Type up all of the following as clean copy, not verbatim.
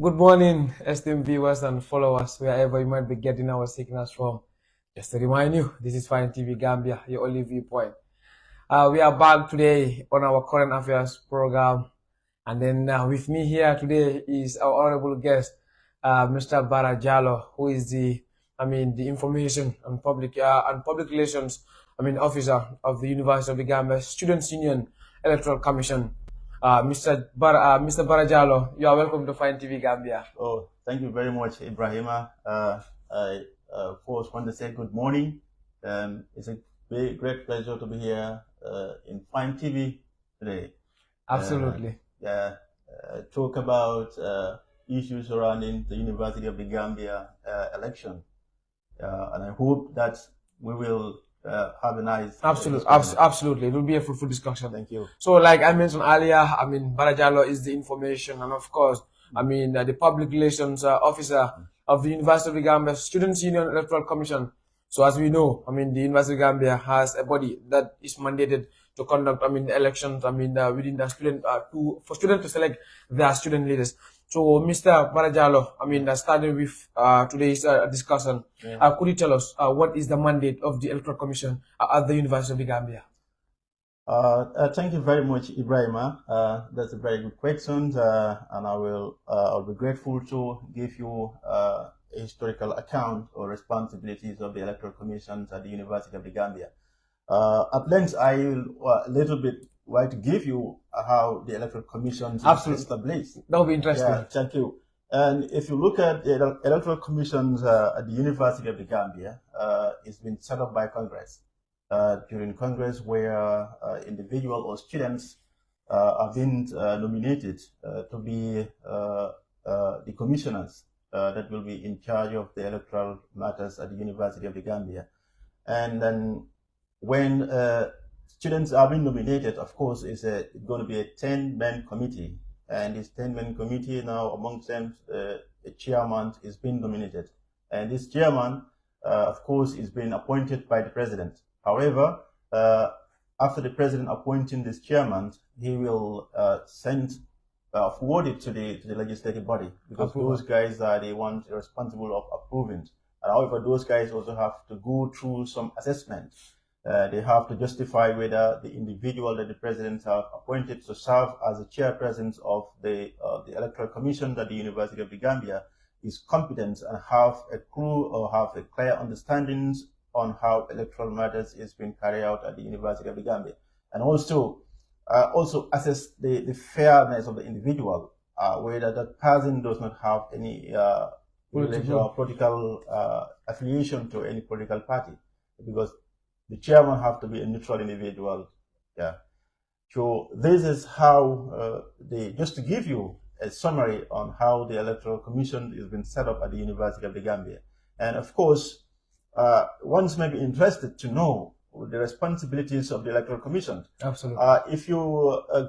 Good morning, esteemed viewers and followers, wherever you might be getting our signals from. Just to remind you, this is Fine TV Gambia, your only viewpoint. We are back today on our current affairs program, and then with me here today is our honorable guest, Mr. Bara Jallo, who is the information and public relations, officer of the University of the Gambia Students' Union Electoral Commission. Mr. Barajalo, you are welcome to Fine TV Gambia. Oh, thank you very much, Ibrahima. I, of course, want to say good morning. It's a great pleasure to be here in Fine TV today. Absolutely. Talk about issues surrounding the University of the Gambia election. And I hope that we will have a nice absolutely. It will be a fruitful discussion. Thank you. So, like I mentioned earlier, Barajalo is the information and, of course, the public relations officer of the University of the Gambia Students' Union Electoral Commission. So, as we know, the University of Gambia has a body that is mandated to conduct, elections, within the student, for students to select their student leaders. So, Mr. Barajalo, starting with today's discussion, could you tell us what is the mandate of the Electoral Commission at the University of the Gambia? Thank you very much, Ibrahima. That's a very good question, and I'll be grateful to give you a historical account or responsibilities of the Electoral Commissions at the University of the Gambia. At length, I will a little bit like to give you how the Electoral Commission is established. That would be interesting. Yeah, thank you. And if you look at the Electoral Commissions at the University of the Gambia, it's been set up by Congress. During Congress, where individual or students have been nominated to be the commissioners that will be in charge of the electoral matters at the University of the Gambia. And then when students are being nominated, of course, it's going to be a 10-man committee. And this 10-man committee now, amongst them, a chairman is being nominated. And this chairman, of course, is being appointed by the president. However, after the president appointing this chairman, he will forward it to the legislative body, because those guys are the ones responsible of approving. However, those guys also have to go through some assessment. They have to justify whether the individual that the president have appointed to serve as the chairperson of the Electoral Commission at the University of the Gambia is competent and have a clue or have a clear understanding on how electoral matters is being carried out at the University of the Gambia, and also assess the fairness of the individual, whether that person does not have any political affiliation to any political party, because the chairman have to be a neutral individual. Yeah. So this is how just to give you a summary on how the Electoral Commission has been set up at the University of the Gambia, and of course. One may be interested to know the responsibilities of the Electoral Commission. Absolutely. If you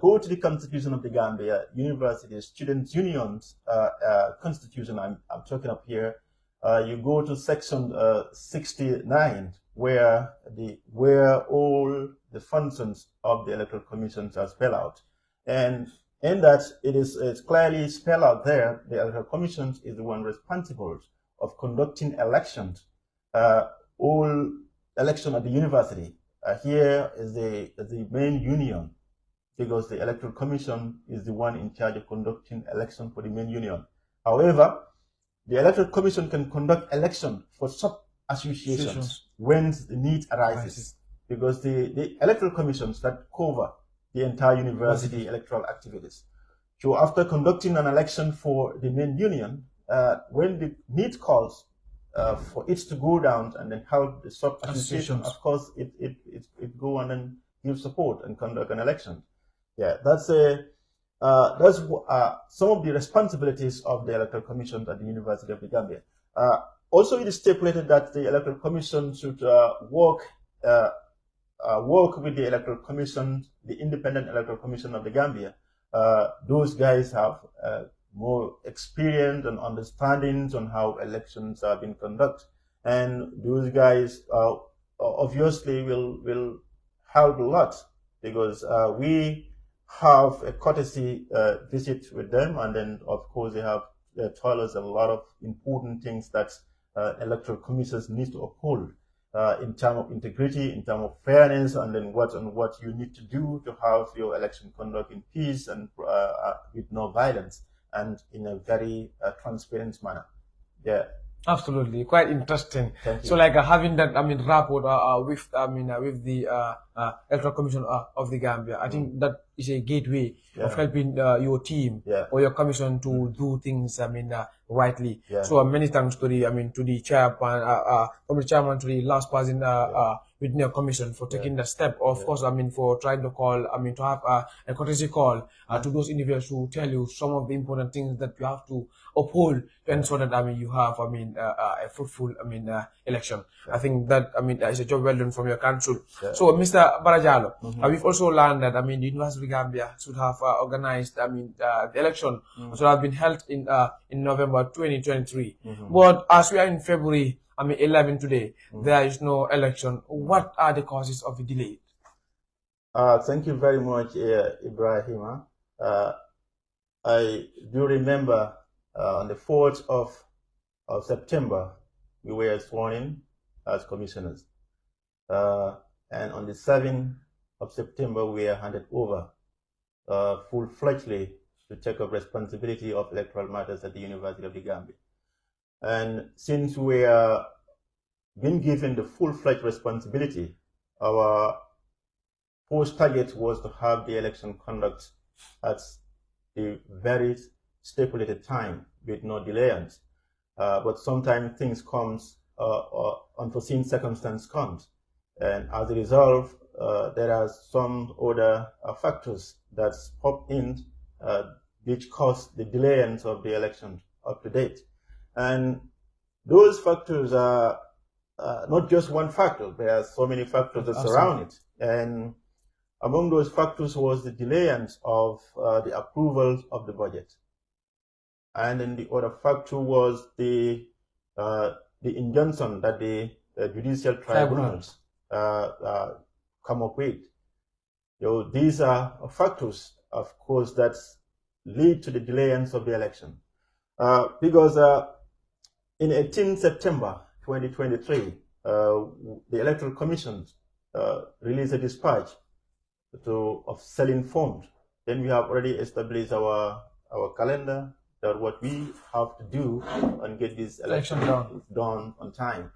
go to the Constitution of the Gambia University Students' Unions Constitution, I'm talking up here, you go to section 69, where all the functions of the Electoral Commission are spelled out. And in that, it's clearly spelled out there, the Electoral Commission is the one responsible of conducting elections. All election at the university. Here is the main union, because the Electoral Commission is the one in charge of conducting election for the main union. However, the Electoral Commission can conduct election for sub-associations when the need arises, because the Electoral Commissions that cover the entire university electoral activities. So after conducting an election for the main union, when the need calls for it to go down and then help the sub-association, of course, it go and then give support and conduct an election. Yeah, that's some of the responsibilities of the Electoral Commission at the University of the Gambia. Also, it is stipulated that the Electoral Commission should work with the Electoral Commission, the Independent Electoral Commission of the Gambia. Those guys have more experience and understandings on how elections are being conducted, and those guys obviously will help a lot, because we have a courtesy visit with them, and then of course they told us a lot of important things that electoral commissions need to uphold in terms of integrity, in terms of fairness, and then what you need to do to have your election conduct in peace and with no violence and in a very transparent manner. Yeah. Absolutely, quite interesting. Thank you. So, like having that, rapport with the Electoral Commission of the Gambia, I think that is a gateway of helping your team or your commission to do things, rightly. So, many thanks to the chairman, from the chairman to the last person within your commission for taking the step. Of course, for trying to call, to have a courtesy call to those individuals who tell you some of the important things that you have to uphold to ensure that you have a fruitful election. I think that is a job well done from your council. So Mr. Barajalo, we've also learned that the University of Gambia should have organized the election should have been held in November 2023. But as we are in February 11 today, there is no election. What are the causes of the delay? Thank you very much, Ibrahima. I do remember on the 4th of September, we were sworn in as commissioners. And on the 7th of September, we were handed over full-fledgedly to take up responsibility of electoral matters at the University of the Gambia. And since we are being given the full-fledged responsibility, our first target was to have the election conduct at the very stipulated time with no delays. But sometimes things comes, unforeseen circumstance comes. And as a result, there are some other factors that pop in which cause the delays of the election up to date. And those factors are not just one factor. There are so many factors that surround it. And among those factors was the delays of the approval of the budget. And then the other factor was the injunction that the judicial tribunals come up with. These are factors, of course, that lead to the delays of the election. Because in 18 September 2023, the Electoral Commission released a dispatch of selling forms. Then we have already established our calendar, that what we have to do and get this election done on time.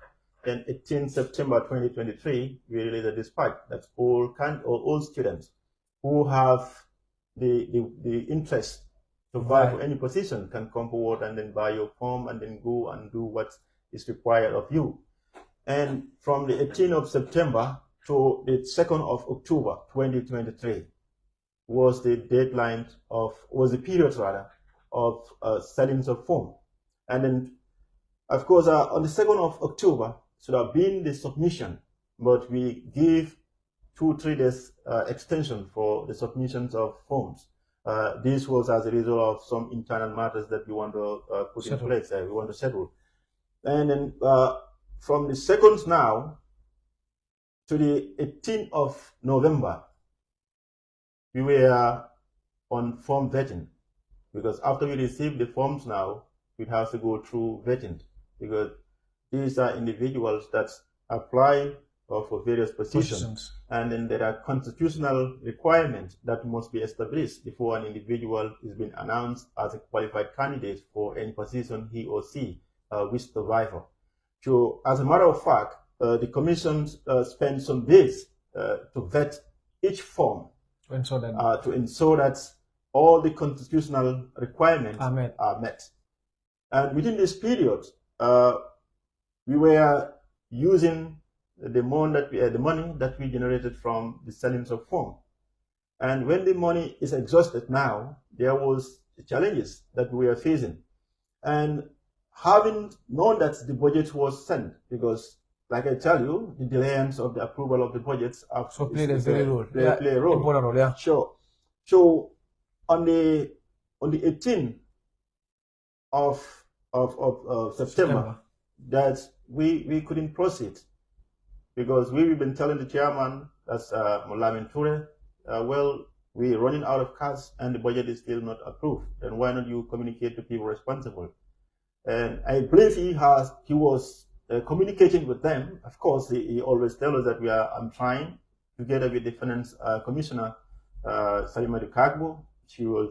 Then 18 September 2023, we released a dispatch that all students who have the interest to vie for any position can come forward and then buy your form and then go and do what is required of you. And from the 18th of September to the 2nd of October 2023 was the deadline was the period rather of selling of form. And then, of course, on the 2nd of October should have been the submission, but we give 2-3 days extension for the submissions of forms. This was as a result of some internal matters that we want to put in place, we want to settle. And then from the 2nd now to the 18th of November, we were on form vetting, because after we receive the forms now, we have to go through vetting, because these are individuals that apply for various positions. And then there are constitutional requirements that must be established before an individual is being announced as a qualified candidate for any position he or she wishes to vie for. So, as a matter of fact, the commission spent some days to vet each form to ensure that all the constitutional requirements are met. And within this period, we were using the money that we generated from the sellings of form. And when the money is exhausted now, there was the challenges that we were facing. And having known that the budget was sent, because like I tell you, the delays of the approval of the budgets play a role. Important role, yeah. Sure. So on the 18th of September, that we couldn't proceed, because we've been telling the chairman, that's Molamin Toure, well, We're running out of cash and the budget is still not approved. Then why not you communicate to people responsible? And I believe he was communicating with them. Of course, he always tells us that I'm trying together with the finance commissioner, Salimatu Kagbo.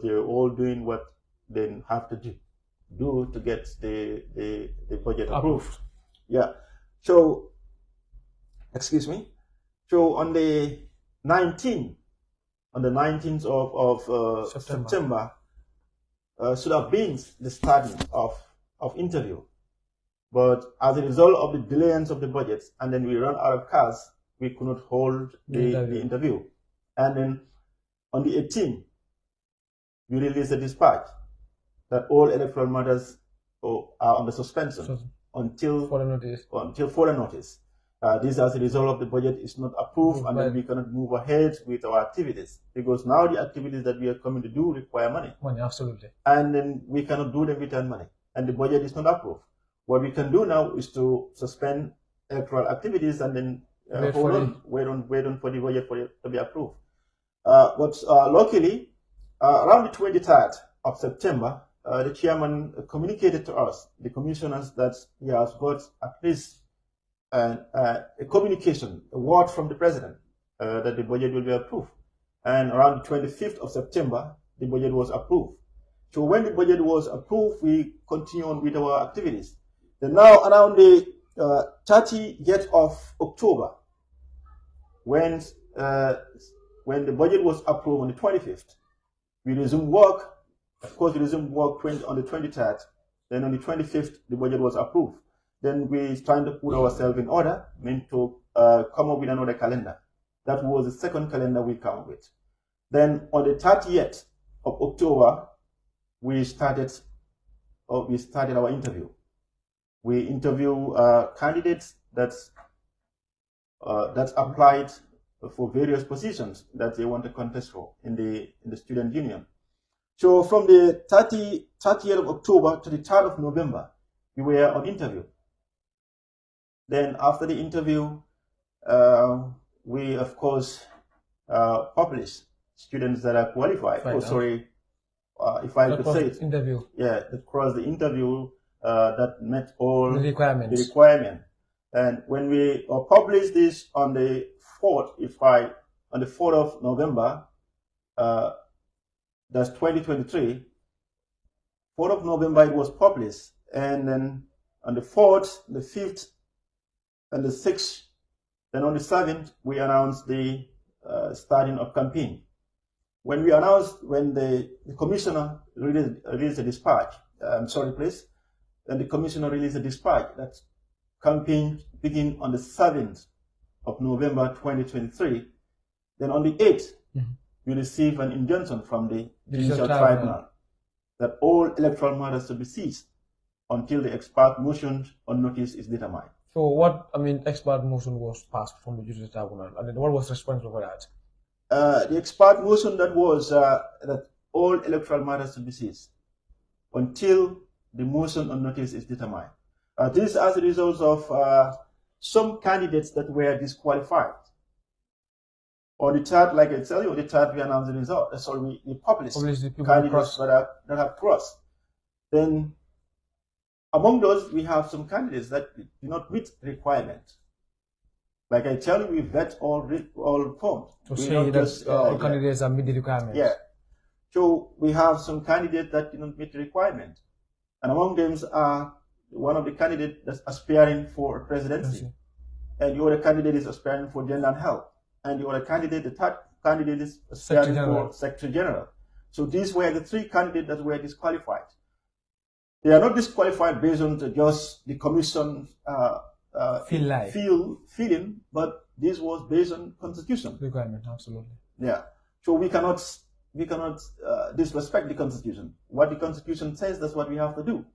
They're all doing what they have to do to get the budget approved. Yeah. So, excuse me. So on the 19th of September should have been the starting of interview. But as a result of the delays of the budget, and then we run out of cash, we could not hold the interview. And then on the 18th, we released a dispatch that all electoral matters are under suspension until further notice. This as a result of the budget is not approved, and then we cannot move ahead with our activities, because now the activities that we are coming to do require money. Money, absolutely. And then we cannot do them without money, and the budget is not approved. What we can do now is to suspend electoral activities and then wait on for the budget to be approved. But luckily, around the 23rd of September, the chairman communicated to us, the commissioners, that he has got at least a communication, a word from the president that the budget will be approved. And around the 25th of September, the budget was approved. So when the budget was approved, we continue on with our activities. Then now around the 30th of October, when the budget was approved on the 25th, we resumed work. Of course, we resumed work on the 23rd. Then on the 25th, the budget was approved. Then we trying to put ourselves in order, meant to come up with another calendar. That was the second calendar we come up with. Then on the 30th of October, we started our interview. We interview candidates that applied for various positions that they want to contest for in the student union. So from the 30th of October to the 3rd of November, we were on interview. Then after the interview, we of course publish students that are qualified. If I could say it. Interview. Yeah, that crossed the interview that met all the requirements. And when we published this on the 4th, on the 4th of November, that's 2023, 4th of November it was published, and then on the 4th, the 5th, and the 6th, then on the 7th, we announced the starting of campaign. When the commissioner released a dispatch, and the commissioner released a dispatch that campaign begin on the 7th of November 2023. Then on the 8th, we received an injunction from the Judicial Tribunal that all electoral matters to be ceased until the expert motion on notice is determined. So expert motion was passed from the Judicial Tribunal, and then what was responsible for that? The expert motion that was that all electoral matters to be ceased until the motion on notice is determined. This as a result of some candidates that were disqualified. On the 3rd, like I tell you, on the 3rd we announced the result. We published the candidates that have crossed. Then among those, we have some candidates that do not meet the requirement. Like I tell you, we vet all forms. So say that all candidates are meet the requirements. Yeah. So we have some candidates that do not meet the requirement. And among them are one of the candidates that's aspiring for presidency. And the other candidate is aspiring for gender and health. And the other candidate, the third candidate, is aspiring for Secretary General. So these were the 3 candidates that were disqualified. They are not disqualified based on just the commission feeling, but this was based on constitution requirement. Absolutely. Yeah. So we cannot disrespect the constitution. What the constitution says, that's what we have to do.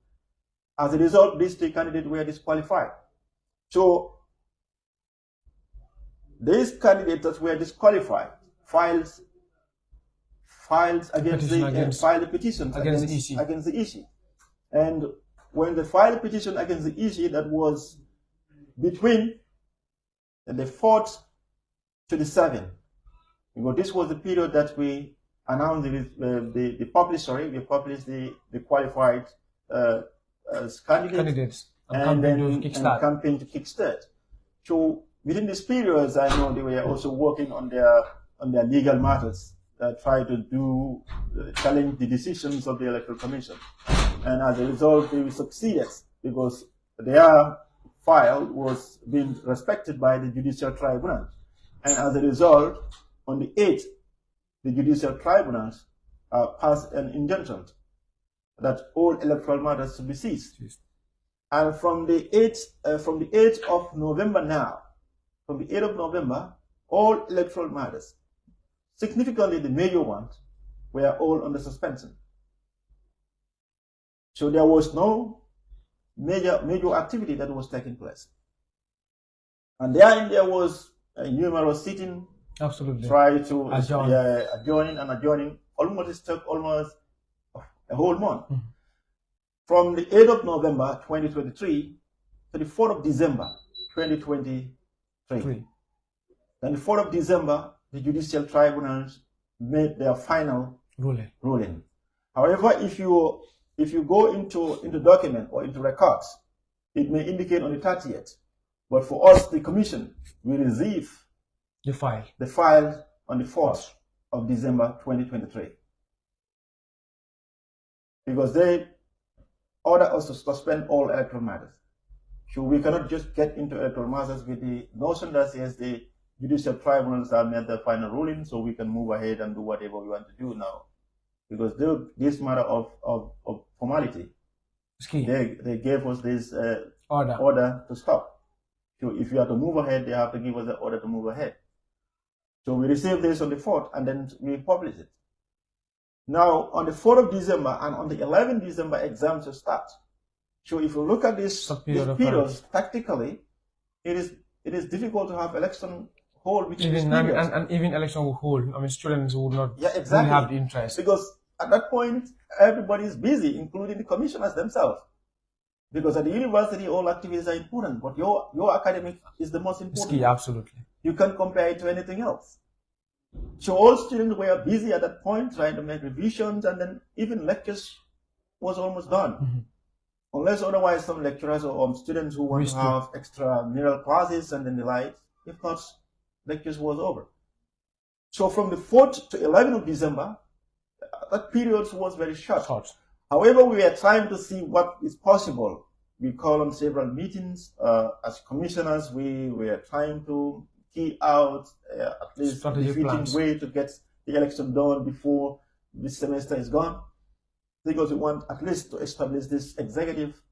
As a result, these 3 candidates were disqualified. So these candidates that were disqualified filed a petition against the EC. And when they filed a petition against the EC, that was between the 4th to the 7th. This was the period that we announced they published the qualified as candidates and campaign to kickstart. So within these periods, I know they were also working on their legal matters, try to challenge the decisions of the Electoral Commission, and as a result, they succeeded because their file was being respected by the Judicial Tribunal, and as a result, on the 8th, the Judicial Tribunals passed an injunction that all electoral matters should be seized. And from the 8th of November now, from the 8th of November, all electoral matters, significantly the major ones, were all under suspension. So there was no major activity that was taking place. And there was numerous sitting, try to adjourning, almost took almost a whole month. From the 8th of November 2023 to the 4th of December 2023. Then the 4th of December, the Judicial Tribunals made their final ruling. However, if you go into document or into records, it may indicate on the 30th. But for us, the Commission, we receive the file on the 4th of December 2023. Because they order us to suspend all electoral matters. So we cannot just get into electoral matters with the notion that yes, the Judicial Tribunals have made their final ruling, so we can move ahead and do whatever we want to do now. Because this matter of formality, they gave us this order to stop. So if you have to move ahead, they have to give us the order to move ahead. So we received this on the 4th, and then we published it. Now, on the 4th of December and on the 11th of December, exams will start. So if you look at this periods, tactically, it is difficult to have election hold between these periods. And even election will hold. I mean, students would not exactly. have the interest. Because at that point, everybody is busy, including the commissioners themselves. Because at the university, all activities are important, but your academic is the most important. Key, absolutely. You can't compare it to anything else. So all students were busy at that point, trying to make revisions, and then even lectures was almost done. Unless otherwise some lecturers or students who want to have extra mineral classes and then the like, if not, lectures was over. So from the 4th to 11th of December, that period was very short. However, we were trying to see what is possible. We called on several meetings. As commissioners, we were trying to key out at least a defeating way to get the election done before this semester is gone. Because we want at least to establish this executive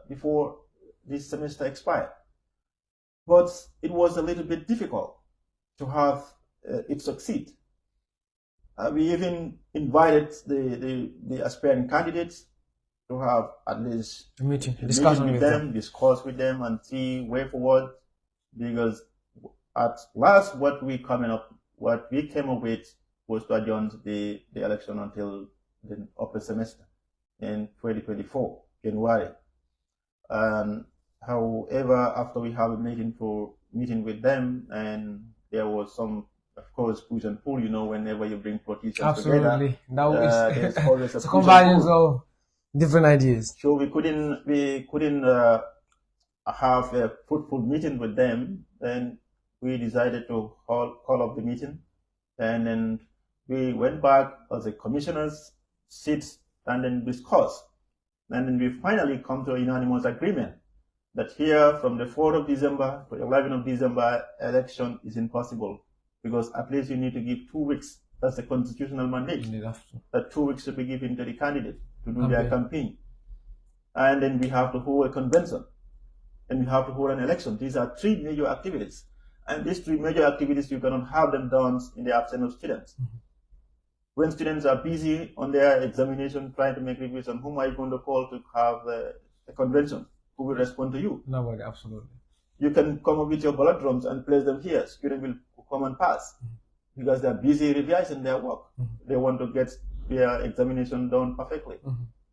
before this semester expired. But it was a little bit difficult to have it succeed. We even invited the aspiring candidates to have at least a meeting discuss with them and see way forward. Because at last, what we came up with was to adjourn the election until the upper semester in 2024, January. However, after we have a meeting with them, and there was some, of course, push and pull. You know, whenever you bring politicians together, there's always a convergence of different ideas. So we couldn't have a fruitful meeting with them. Then we decided to call up the meeting, and then we went back as a commissioners, sit and then discuss, and then we finally come to a unanimous agreement that here from the 4th of December to the 11th of December, election is impossible. Because at least you need to give 2 weeks. That's the constitutional mandate. That 2 weeks should be given to the candidate to do their campaign. And then we have to hold a convention. And we have to hold an election. These are 3 major activities. And these 3 major activities, you cannot have them done in the absence of students. When students are busy on their examination, trying to make reviews, on whom are you going to call to have a convention? Who will respond to you? Nobody, absolutely. You can come up with your ballot drums and place them here. Students will come and pass because they're busy revising their work. They want to get their examination done perfectly.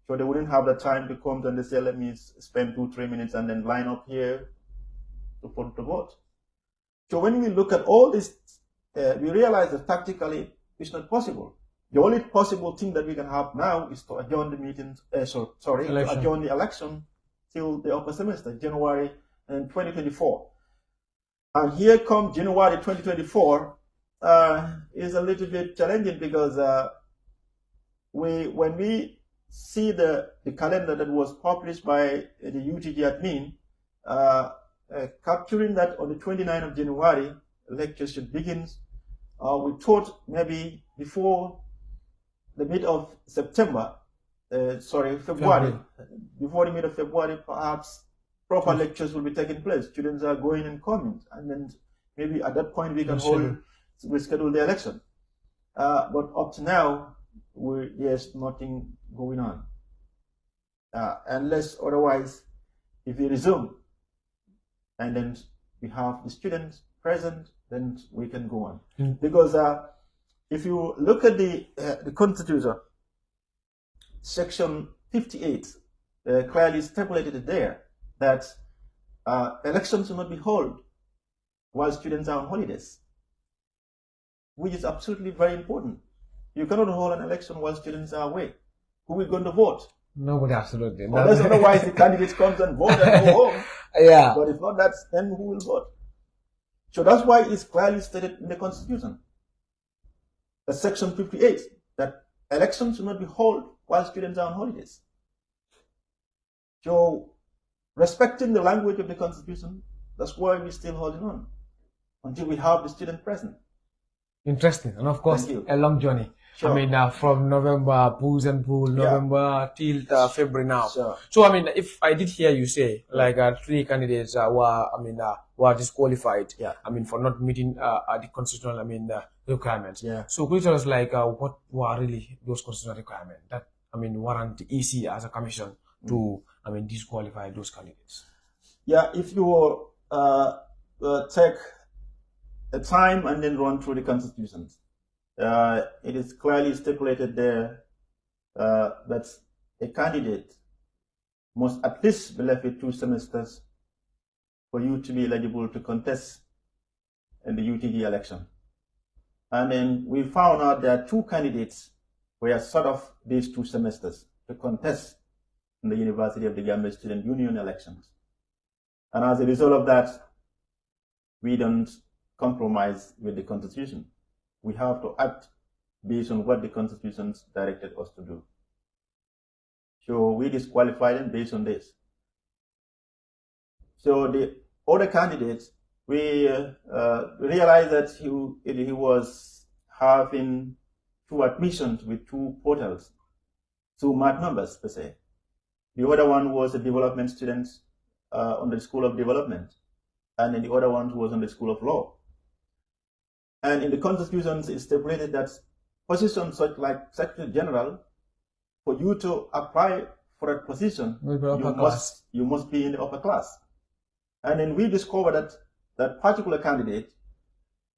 So they wouldn't have the time to come and they say, let me spend 2-3 minutes and then line up here to put the vote. So when we look at all this, we realize that tactically it's not possible The only possible thing that we can have now is to adjourn the meetings, to adjourn the election till the upper semester, January 2024. And here come January 2024 is a little bit challenging because when we see the calendar that was published by the UTG admin, capturing that on the 29th of January, lectures should begin. We thought maybe before the mid of September, February, before the mid of February, perhaps proper lectures will be taking place. Students are going and coming, and then maybe at that point we can reschedule the election. But up to now, there's nothing going on. Unless otherwise, if we resume, and then we have the students present, then we can go on. Because if you look at the Constitution, Section 58 clearly stipulated there that elections will not be held while students are on holidays, which is absolutely very important. You cannot hold an election while students are away. Who is going to vote? Nobody, absolutely. Unless otherwise the candidate comes and votes and go home. Yeah. But if not that, then who will vote? So that's why it's clearly stated in the Constitution, that Section 58, that elections will not be held while students are on holidays. So, respecting the language of the Constitution, that's why we're still holding on until we have the student present. Interesting, and of course, a long journey. Sure. I mean, from November, pools and pool, November till February now. Sure. So, I mean, if I did hear you say, like, 3 candidates were disqualified, I mean, for not meeting the constitutional, requirements. Yeah. So, could you tell us, like, what were really those constitutional requirements that, warrant the EC as a commission to, disqualify those candidates? Yeah, if you take a time and then run through the constitutions, it is clearly stipulated there that a candidate must at least be left with 2 semesters for you to be eligible to contest in the UTG election. And then we found out that 2 candidates were sort of these 2 semesters to contest in the University of the Gambia Student Union elections. And as a result of that, we don't compromise with the Constitution. We have to act based on what the Constitution directed us to do. So we disqualified him based on this. So the other candidates, we realized that he was having 2 admissions with 2 portals, 2 math numbers per se. The other one was a development student on the School of Development, and then the other one was on the School of Law. And in the Constitution, it stipulated that positions such like Secretary General, for you to apply for a position, you must be in the upper class. And then we discovered that that particular candidate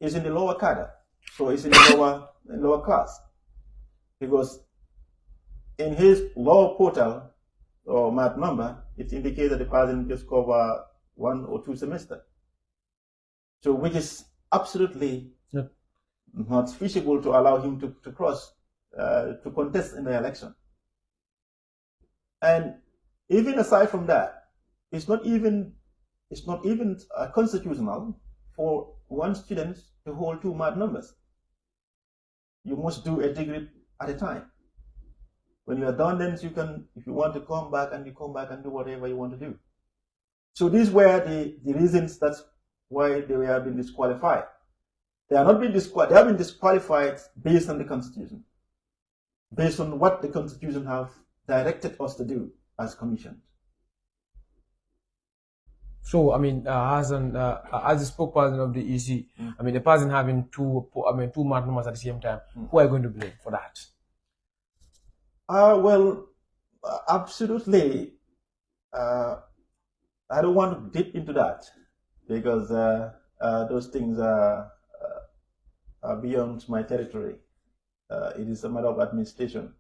is in the lower cadre, so it's in the lower class, because in his lower portal or math number, it indicates that the person just cover 1 or 2 semesters. So which is absolutely not feasible to allow him to cross, to contest in the election. And even aside from that, it's not even constitutional for one student to hold 2 math numbers. You must do a degree at a time. When you are done, then you can, if you want to come back, and you come back and do whatever you want to do. So these were the reasons that's why they have been disqualified. They are not being disqualified. They have been disqualified based on the Constitution, based on what the Constitution have directed us to do as commission. So, as the spokesperson of the EC, the person having 2 math numbers at the same time, who are you going to blame for that? Well, absolutely. I don't want to dip into that because those things are beyond my territory. It is a matter of administration.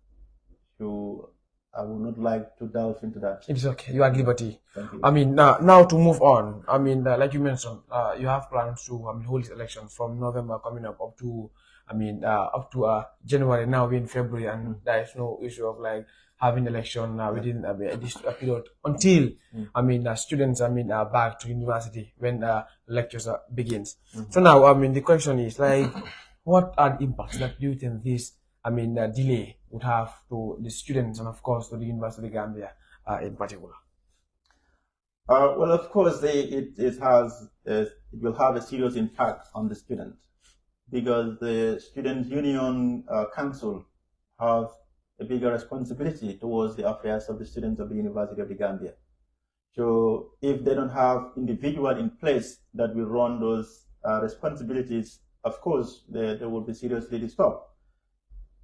So I would not like to delve into that. It's okay. You are at liberty. Thank you. Now to move on. Like you mentioned, you have plans to hold this election from November coming up to up to January. Now we're in February, and there is no issue of like having election within this period until students are back to university when lectures begins. So now the question is like, what are the impacts that you think this delay would have to the students and of course to the University of Gambia in particular? Well, of course, it will have a serious impact on the student because the Student Union Council have a bigger responsibility towards the affairs of the students of the University of the Gambia. So if they don't have individual in place that will run those responsibilities, of course, they will be seriously disturbed.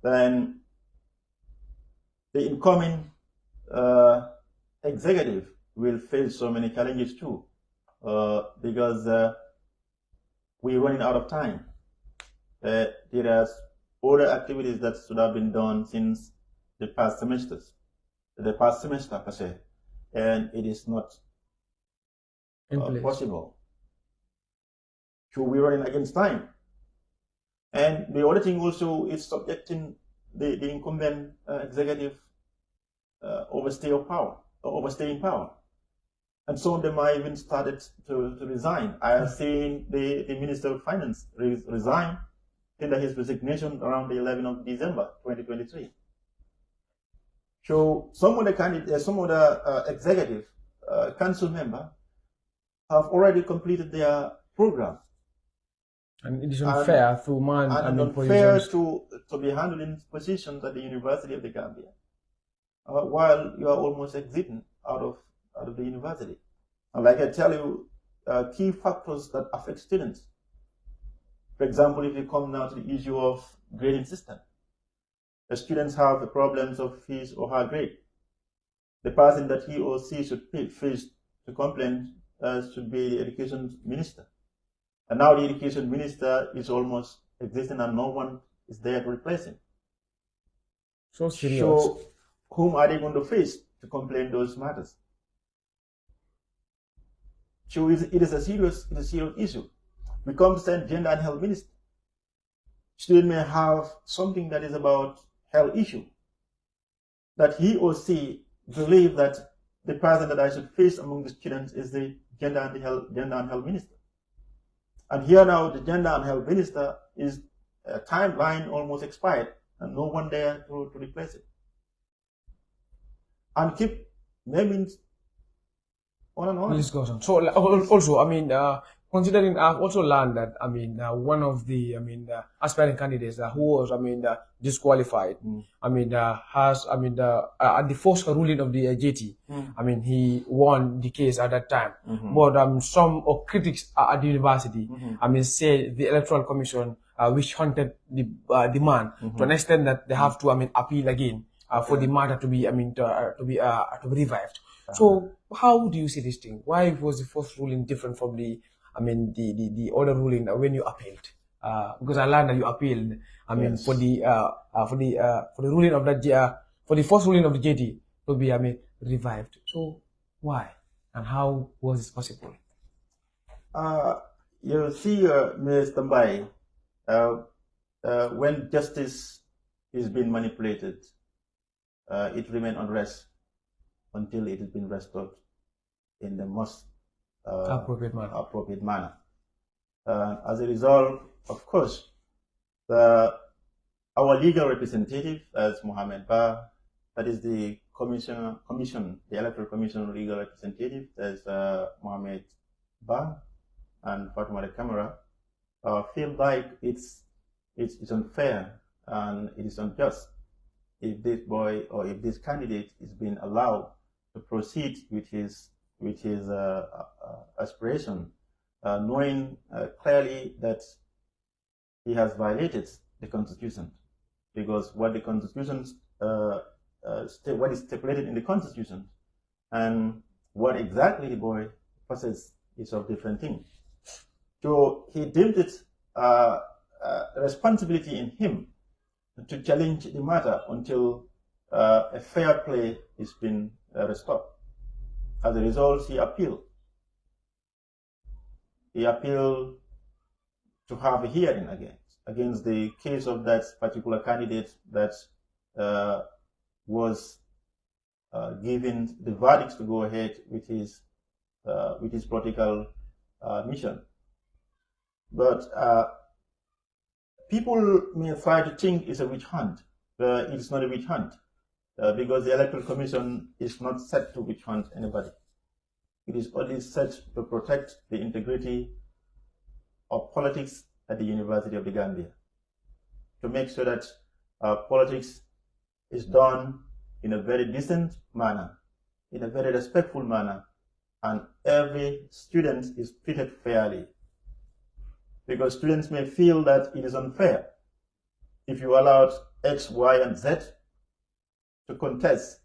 Then the incoming executive will face so many challenges too, because we're running out of time. There are other activities that should have been done since the past semester per se, and it is not possible. So we're running against time. And the other thing also is subjecting the incumbent executive overstaying power. And some of them are even started to resign. I have seen the Minister of Finance resign, tender his resignation around the 11th of December 2023. So some of the executive council member have already completed their program. And it is unfair to man unfair to be handling positions at the University of the Gambia while you are almost exiting out of the university. And like I tell you, key factors that affect students. For example, if you come now to the issue of grading system, the students have the problems of his or her grade. The person that he or she should face to complain should be the education minister. And now the education minister is almost existing and no one is there to replace him. So serious. So whom are they going to face to complain those matters? So it is a serious issue. We come to send gender and health minister. Student may have something that is about health issue, that he or she believe that the person that I should face among the students is the gender and health minister. And here now the gender and health minister is timeline almost expired and no one there to replace it. And keep naming on and on. This goes on. So also, considering I've also learned that one of the aspiring candidates who was disqualified has at the first ruling of the JT he won the case at that time. But some critics at the university say the electoral commission which hunted the man to an extent that they have to appeal again for the matter to be to be revived. So how do you see this thing? Why was the first ruling different from the other ruling when you appealed? Because I learned that you appealed. Yes. for the ruling of that for the first ruling of the JT to be revived. So why and how was this possible? You see, Mr. Mbai, when justice is being manipulated, it remains unrest until it has been restored in the most appropriate manner. As a result, of course, our legal representative, as Mohammed Ba, that is the the Electoral Commission legal representative, as Mohammed Ba and Fatima Kamara, feel like it's unfair and it is unjust if this boy or if this candidate is being allowed to proceed with his aspiration, knowing clearly that he has violated the Constitution, because what the Constitution what is stipulated in the Constitution and what exactly the boy possesses is of different thing. So he deemed it a responsibility in him to challenge the matter until a fair play is been restored. As a result, he appealed. He appealed to have a hearing against the case of that particular candidate that was given the verdict to go ahead with his political mission. But people may try to think it's a witch hunt. It's not a witch hunt because the Electoral Commission is not set to witch hunt anybody. It is only set to protect the integrity of politics at the University of the Gambia, to make sure that politics is done in a very decent manner, in a very respectful manner, and every student is treated fairly. Because students may feel that it is unfair if you allowed X, Y, and Z to contest,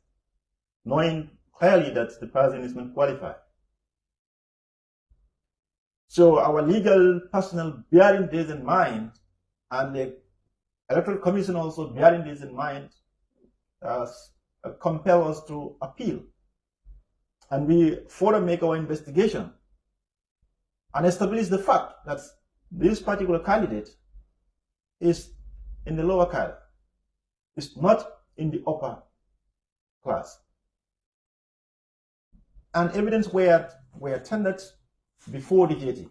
knowing clearly that the person is not qualified. So our legal personnel bearing this in mind, and the Electoral Commission also bearing this in mind, compel us to appeal. And we further make our investigation and establish the fact that this particular candidate is in the lower cadre, is not in the upper class. And evidence were tendered before the JT.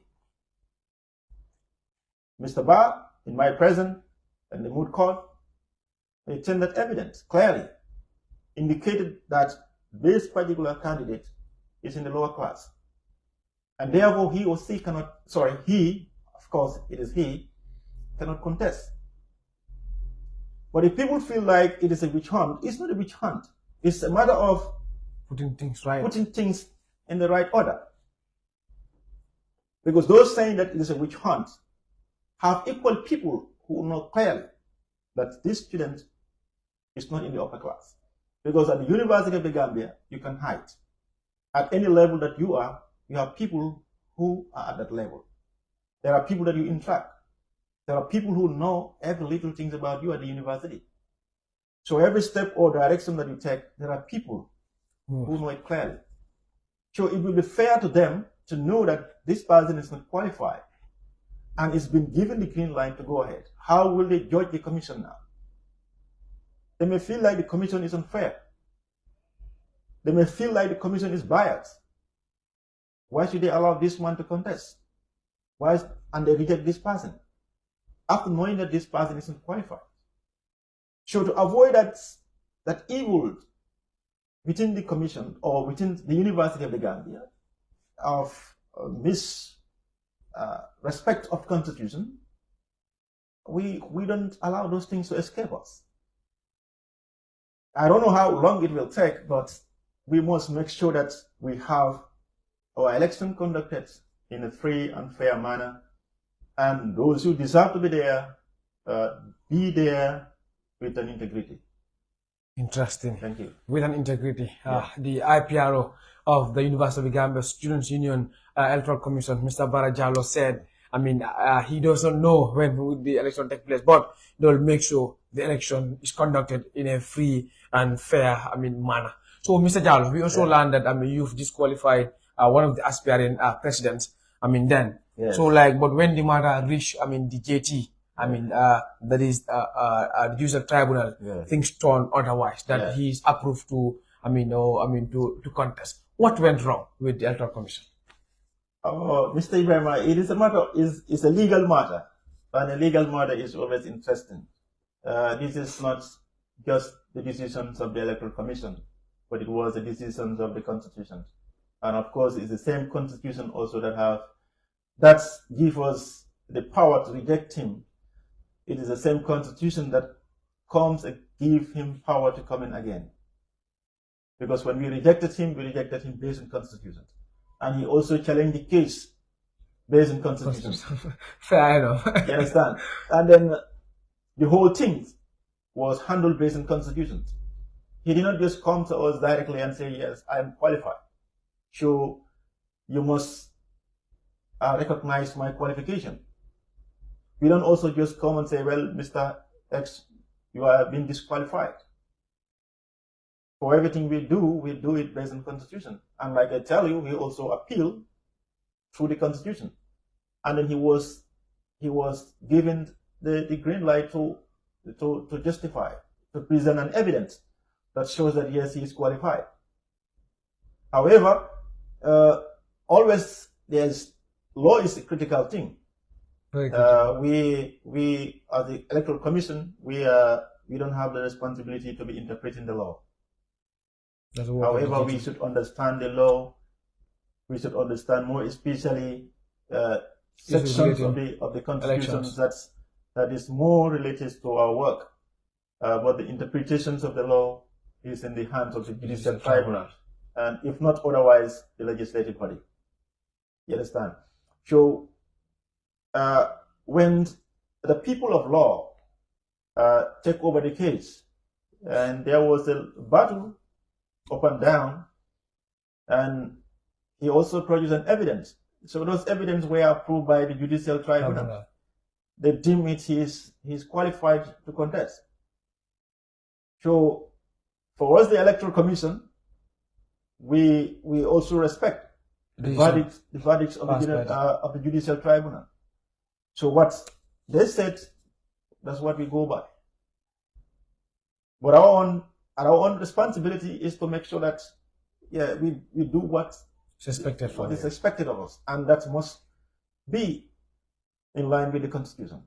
Mr. Barr, in my presence, and the moot court, they tendered evidence clearly indicated that this particular candidate is in the lower class. And therefore he or she cannot, he, of course it is he, cannot contest. But if people feel like it is a witch hunt, it's not a witch hunt. It's a matter of putting things right, putting things in the right order. Because those saying that it is a witch hunt have equal people who know clearly that this student is not in the upper class. Because at the University of the Gambia, you can hide. At any level that you have people who are at that level. There are people that you interact. There are people who know every little things about you at the university. So every step or direction that you take, there are people who know it clearly. So it will be fair to them to know that this person is not qualified and it's been given the green line to go ahead. How will they judge the commission now? They may feel like the commission is unfair. They may feel like the commission is biased. Why should they allow this one to contest? And they reject this person after knowing that this person isn't qualified. So to avoid that evil within the commission or within the University of the Gambia of respect of constitution, we don't allow those things to escape us. I don't know how long it will take, but we must make sure that we have our election conducted in a free and fair manner, and those who deserve to be there with an integrity. Interesting. Thank you. With an integrity. The IPRO of the University of the Gambia Students' Union Electoral Commission, Mr. Bara Jallow, said, he doesn't know when the election take place, but they'll make sure the election is conducted in a free and fair, manner. So, Mr. Jallow, we also learned that, you've disqualified one of the aspiring presidents, then. Yes. So, but when the matter reached, the JT, that is, the judicial tribunal, things turn otherwise, that he is approved to, to contest. What went wrong with the Electoral Commission? Mr. Ibrahim, it is a matter, it's a legal matter, and a legal matter is always interesting. This is not just the decisions of the Electoral Commission, but it was the decisions of the Constitution. And of course, it's the same Constitution also that gives us the power to reject him. It is the same Constitution that comes and gives him power to come in again. Because when we rejected him based on Constitution. And he also challenged the case based on Constitution. Fair enough. You understand? And then the whole thing was handled based on Constitution. He did not just come to us directly and say, yes, I am qualified. So you must recognize my qualification. We don't also just come and say, well, Mr. X, you are being disqualified. For everything we do it based on Constitution. And like I tell you, we also appeal through the Constitution. And then he was given the green light to justify, to present an evidence that shows that yes, he is qualified. However, always law is a critical thing. We as the Electoral Commission, we don't have the responsibility to be interpreting the law. However, we should understand the law. We should understand more, especially sections of the Constitution that is more related to our work. But the interpretations of the law is in the hands of the Judicial Tribunal, and if not otherwise, the legislative body. You understand? So, when the people of law take over the case, and there was a battle up and down, and he also produced an evidence. So those evidence were approved by the Judicial Tribunal. They deem it he's qualified to contest. So for us, the Electoral Commission, we also respect the verdicts of the Judicial Tribunal. So what they said, that's what we go by. But our own responsibility is to make sure that we do what is expected of us, and that must be in line with the Constitution.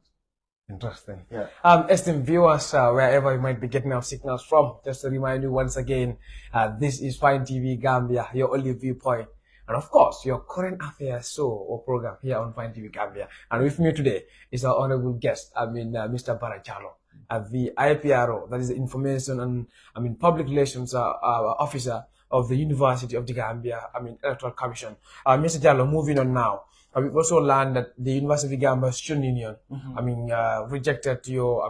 Interesting. Yeah. Esteemed viewers, wherever you might be getting our signals from, just to remind you once again, this is Fine TV Gambia, your only viewpoint, and of course, your current affairs show or program here on Fine TV Gambia. And with me today is our honorable guest, Mr. Barachalo, the IPRO, that is the Information and Public Relations Officer of the University of the Gambia, Electoral Commission. Mr. Jallo, moving on now. We've also learned that the University of the Gambia Student Union, rejected your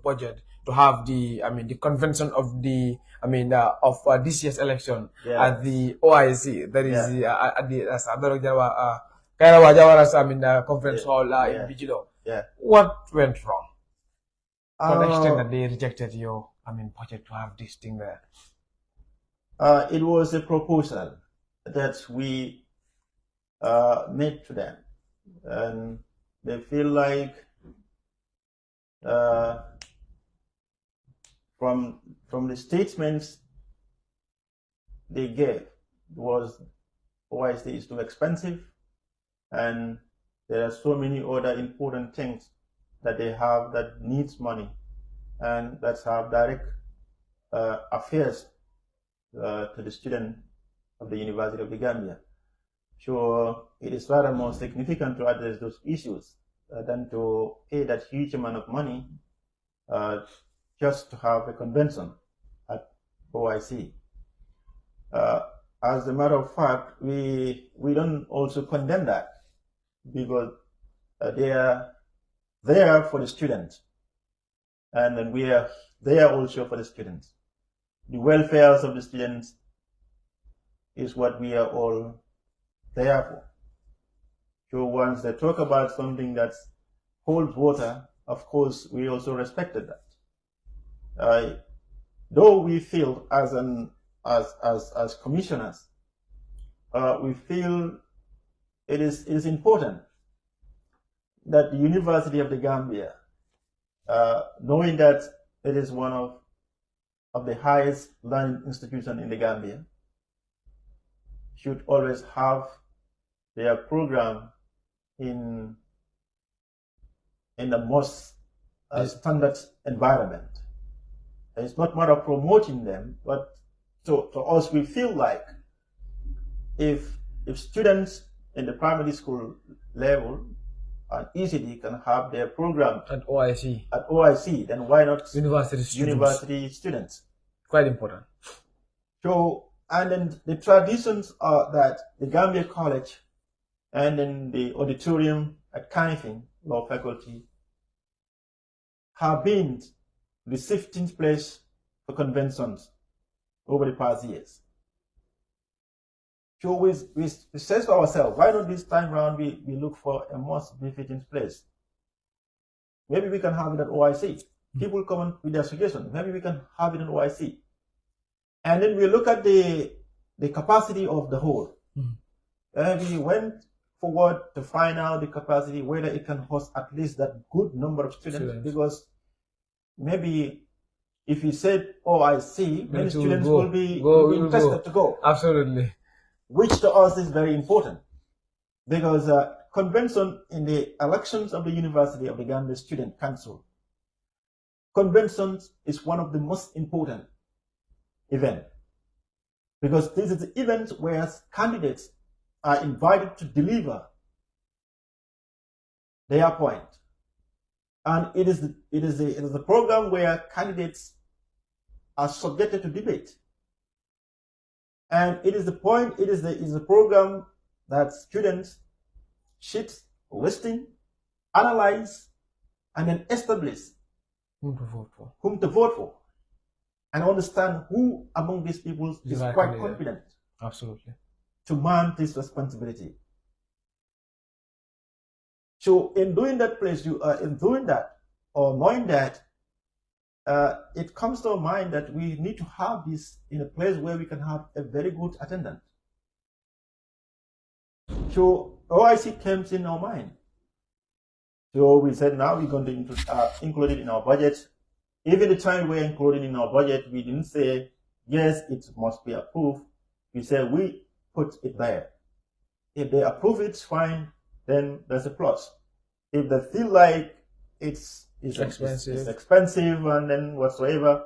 budget to have the convention of this year's election at the OIC, that is at the Kairawa Jawara conference hall in Bijilo. Yeah. What went wrong? To the extent that they rejected your budget to have this thing there? It was a proposal that we made to them, and they feel like from the statements they gave was OIC is too expensive, and there are so many other important things that they have that needs money, and that have direct affairs to the student of the University of the Gambia. So it is rather more significant to address those issues than to pay that huge amount of money just to have a convention at OIC. As a matter of fact, we don't also condemn that, because they are there for the students, and then we are there also for the students. The welfare of the students is what we are all there for. So once they talk about something that holds water, of course, we also respected that. Though we feel as commissioners, we feel it is important that the University of the Gambia, knowing that it is one of the highest learning institutions in the Gambia, should always have their program in the most standard environment. And it's not matter of promoting them, but to us, we feel like if students in the primary school level and ECD can have their program at OIC, then why not university students? Quite important. So, and then the traditions are that the Gambia College and then the auditorium at Canifing Law Faculty have been the 15th place for conventions over the past years. So we say to ourselves, why not this time around we look for a more significant place? Maybe we can have it at OIC. People come with their suggestions. Maybe we can have it in OIC. And then we look at the capacity of the hall. We went forward to find out the capacity, whether it can host at least that good number of students. Because maybe if you said OIC, many students will be interested to go. Absolutely. Which to us is very important, because convention in the elections of the University of the Gambia Student Council, conventions is one of the most important events, because this is the event where candidates are invited to deliver their point, and it is the program where candidates are subjected to debate, and it is the program that students should listen, analyze, and then establish whom to vote for, and understand who among these people is quite confident. Absolutely. To man this responsibility. So in doing that or knowing that, it comes to our mind that we need to have this in a place where we can have a very good attendance. So OIC came in our mind. So we said now we're going to include it in our budget. Even the time we're including in our budget, we didn't say, yes, it must be approved. We said we put it there. If they approve it, fine, then there's a plus. If they feel like it's expensive and then whatsoever,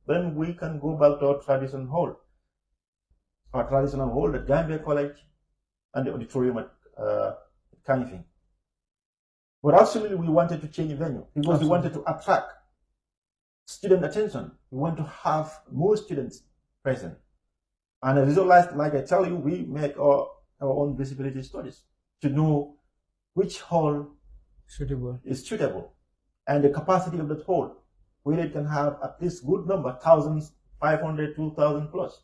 then we can go back to our traditional hall. Our traditional hall at Gambia College and the auditorium at Kanifing. But actually we wanted to change the venue because we wanted to attract student attention. We want to have more students present. And as a result, like I tell you, we make our own visibility studies to know which hall is suitable and the capacity of that hall, whether it can have at least good number, 1,500, 2,000 plus.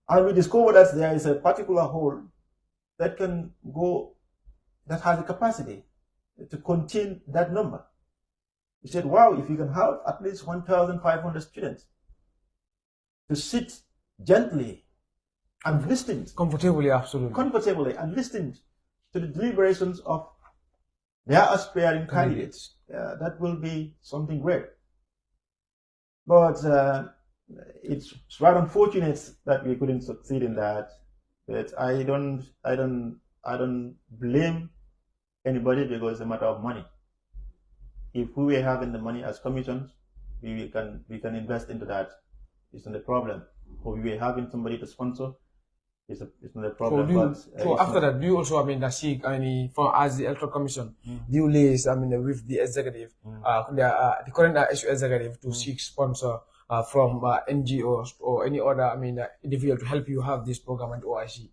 And we discovered that there is a particular hall that can go, that has the capacity to contain that number. We said, wow, if you can have at least 1,500 students to sit gently and listen comfortably and listen to the deliberations of their aspiring candidates, that will be something great. But it's rather unfortunate that we couldn't succeed in that. But I don't blame anybody, because it's a matter of money. If we were having the money as commissions, we can invest into that. It's not a problem. Or we were having somebody to sponsor, it's not a problem. So after that, do you also seek as the Electoral Commission, do you liaise with the executive, the current SU executive to seek sponsor from NGOs or any other individual to help you have this program at OIC?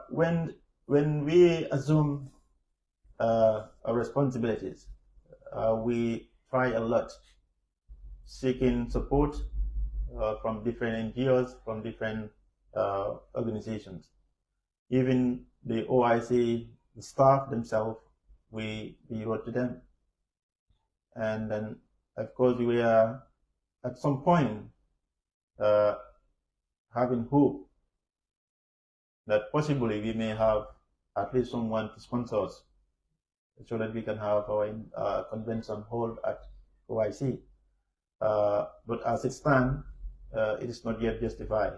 When we assume our responsibilities, we try a lot, seeking support from different NGOs, from different organizations. Even the OIC, the staff themselves, we wrote to them. And then, of course, we were at some point having hope that possibly we may have at least someone to sponsor us, so that we can have our convention held at OIC. But as it stands, it is not yet justified.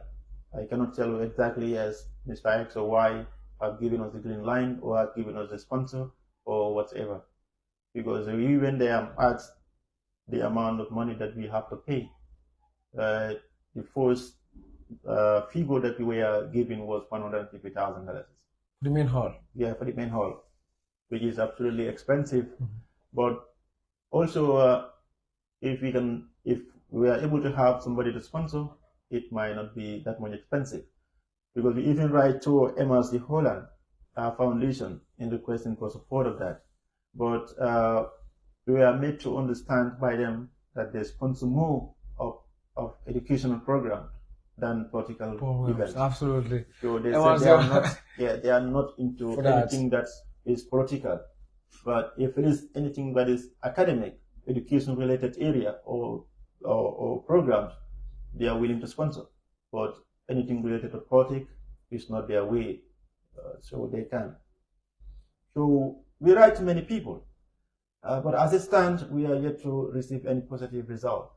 I cannot tell you exactly as Mr. X or Y have given us the green line or have given us the sponsor or whatever. Because even they are asked the amount of money that we have to pay, the first figure that we were given was $150,000. The main hall? Yeah, for the main hall, which is absolutely expensive. But also, if we are able to have somebody to sponsor, it might not be that much expensive, because we even write to MRC Holland Foundation in requesting for support of that. But we are made to understand by them that they sponsor more of educational programs than political events. Absolutely. So they say they are not into anything that is political. But if it is anything that is academic, education related area or programs, they are willing to sponsor. But anything related to politics is not their way. so they can. So we write to many people, but as it stands, we are yet to receive any positive result.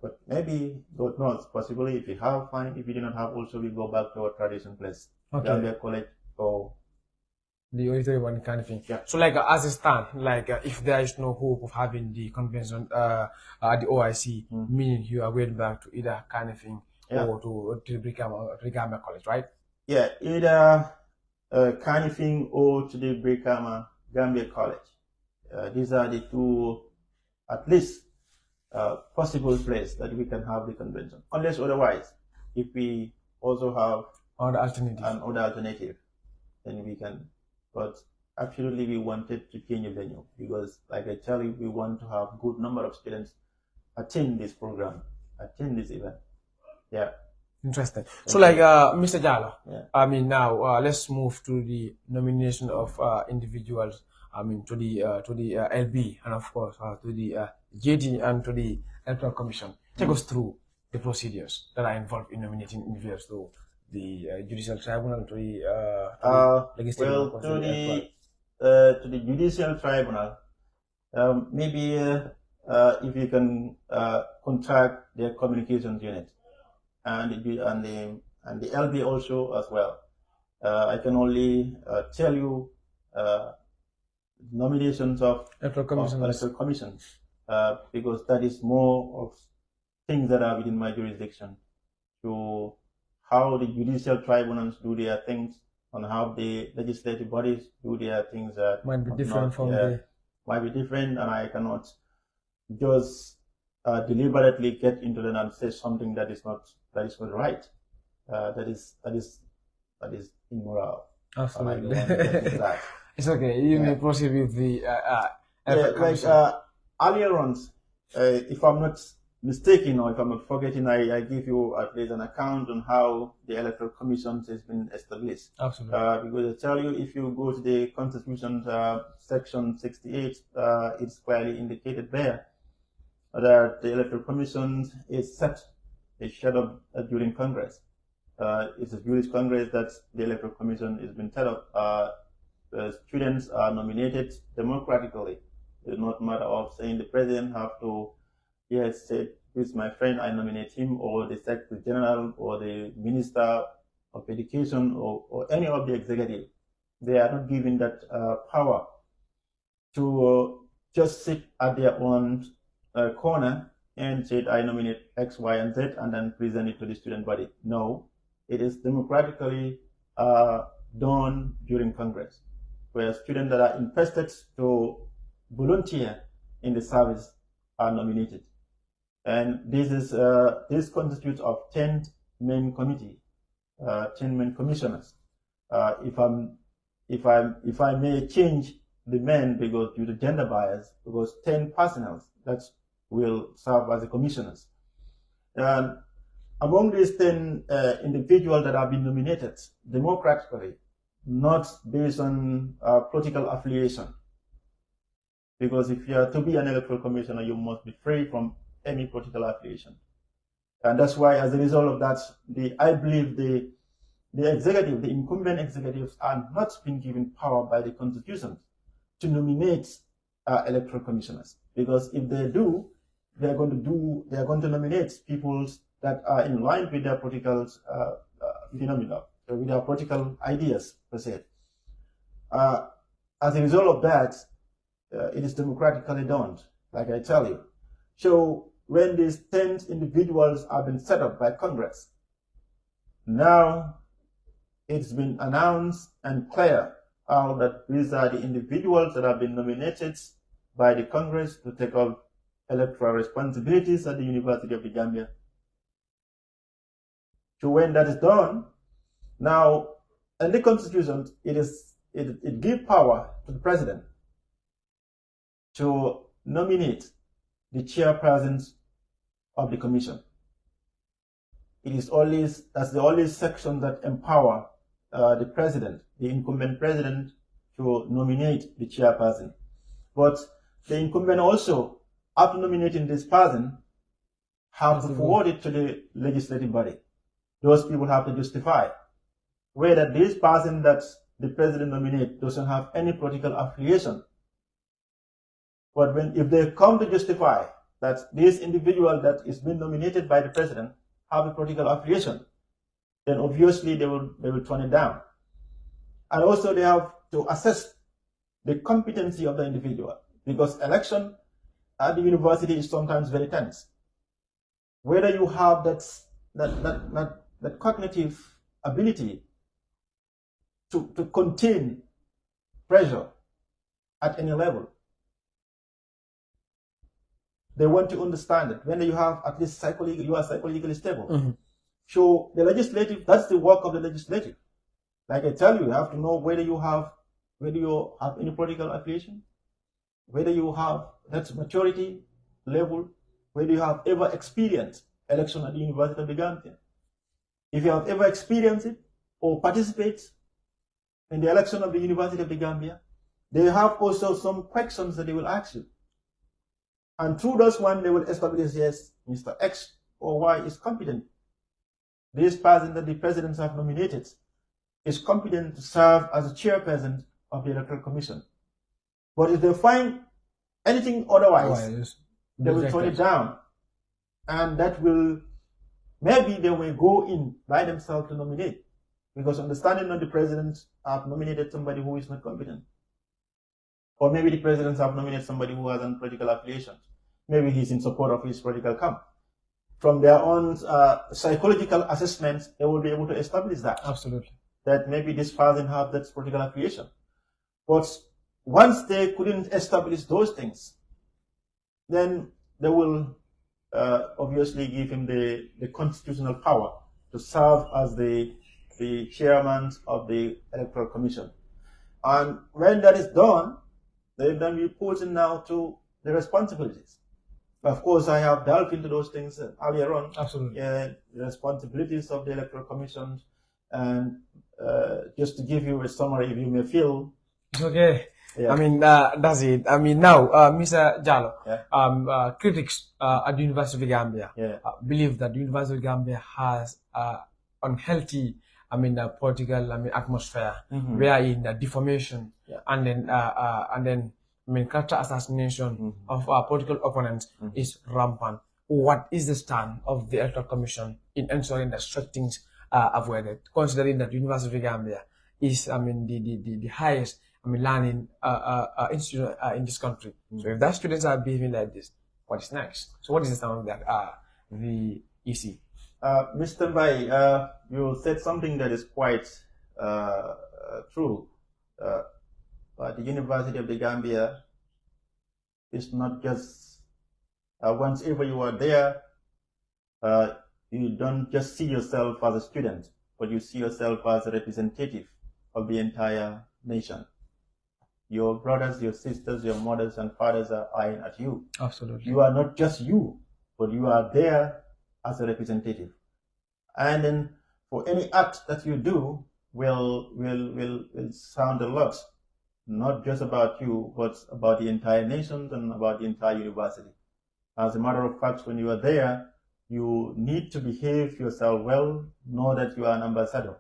But maybe, God knows, possibly if we have, fine. If we do not have, also we go back to our tradition place, Gambia College or the original one kind of thing. Yeah. So like as it stands, like if there is no hope of having the convention at the OIC, meaning you are going back to either kind of thing or to Brikama College, right? Yeah, either kind of thing or to the Brikama Gambia College. These are the two, at least, possible place that we can have the convention. Unless otherwise, if we also have another alternative, then we can. But absolutely, we wanted to change the venue because, like I tell you, we want to have good number of students attend this program, attend this event. Yeah. Interesting. So, like, Mr. Jallo, I mean, now let's move to the nomination of individuals. I mean, to the LB and of course to the JD and to the Electoral Commission. Take us through the procedures that are involved in nominating individuals to the Judicial Tribunal, to the Legislative. Well, to the Judicial Tribunal, maybe if you can contract their communications unit. And the LB also as well. I can only tell you nominations of electoral commissions because that is more of things that are within my jurisdiction. To how the judicial tribunals do their things and how the legislative bodies do their things that might be different from the might be different, and I cannot just deliberately get into that and say something that is not right. That is immoral. Absolutely. It's okay. You may proceed with the earlier on, if I'm not mistaken or if I'm not forgetting, I give you at least an account on how the Electoral Commission has been established. Absolutely. Because I tell you, if you go to the Constitution section 68, it's clearly indicated there that the Electoral Commission is set up during Congress. It's a Jewish Congress that the Electoral Commission has been set up. Students are nominated democratically. It's not a matter of saying the president have to, yes, say, this is my friend, I nominate him, or the Secretary General, or the Minister of Education, or any of the executive. They are not given that power to just sit at their own corner and say, I nominate X, Y, and Z, and then present it to the student body. No, it is democratically done during Congress, where students that are interested to volunteer in the service are nominated. And this constitutes of 10 main committee, 10 main commissioners. If I may change the men because due to gender bias, because 10 personnel that will serve as the commissioners. And among these 10 individuals that have been nominated democratically, not based on political affiliation, because if you are to be an electoral commissioner, you must be free from any political affiliation. And that's why, as a result of that, I believe the executive, the incumbent executives, are not being given power by the Constitution to nominate electoral commissioners. Because if they do, they are going to nominate people that are in line with their political phenomena, with their political ideas per se. As a result of that, it is democratically done, like I tell you. So when these 10 individuals have been set up by Congress, now it's been announced and clear that these are the individuals that have been nominated by the Congress to take up electoral responsibilities at the University of the Gambia. So when that is done, now in the Constitution, it gives power to the president to nominate the chairpersons of the commission. That's the only section that empower the president, the incumbent president, to nominate the chairperson. But the incumbent also, after nominating this person, have to forward it to the legislative body. Those people have to justify whether this person that the president nominates doesn't have any political affiliation. But if they come to justify that this individual that is being nominated by the president have a political affiliation, then obviously they will turn it down. And also they have to assess the competency of the individual, because election at the university is sometimes very tense. Whether you have that cognitive ability to contain pressure at any level. They want to understand it. When you have at least you are psychologically stable. Mm-hmm. So the legislative, that's the work of the legislative. Like I tell you have to know whether you have any political affiliation, whether you have that maturity level, whether you have ever experienced election at the University of the Gambia. If you have ever experienced it or participate in the election of the University of the Gambia, they have also some questions that they will ask you. And through those one, they will establish, yes, Mr. X or Y is competent. This person that the presidents have nominated is competent to serve as a chairperson of the Electoral Commission. But if they find anything otherwise, they will turn it down. And that will, maybe they will go in by themselves to nominate. Because understanding that the presidents have nominated somebody who is not competent. Or maybe the presidents have nominated somebody who has a political affiliation. Maybe he's in support of his political camp. From their own psychological assessments, they will be able to establish that. Absolutely. That maybe this person has that political affiliation. But once they couldn't establish those things, then they will obviously give him the constitutional power to serve as the chairman of the Electoral Commission. And when that is done, they then be put in now to the responsibilities. Of course, I have delved into those things earlier on. Absolutely. The responsibilities of the Electoral Commission, and just to give you a summary, if you may feel. Okay. Yeah. I mean, that's it. I mean, now, Mr. Jallow, Yeah. critics at the University of Gambia believe that the University of Gambia has unhealthy, political, atmosphere, wherein the deformation and then, character assassination of political opponents is rampant. What is the stand of the Electoral Commission in ensuring that such things are avoided, considering that the University of Gambia is, the highest, learning institute in this country? So if that students are behaving like this, what is next? So what is the stand of that the EC? Mr. Bai, you said something that is quite true. But the University of the Gambia is not just, once ever you are there, you don't just see yourself as a student, but you see yourself as a representative of the entire nation. Your brothers, your sisters, your mothers and fathers are eyeing at you. Absolutely. You are not just you, but you are there as a representative. And then for any act that you do will sound a lot, not just about you, but about the entire nation and about the entire university. As a matter of fact, when you are there, you need to behave yourself well, know that you are an ambassador.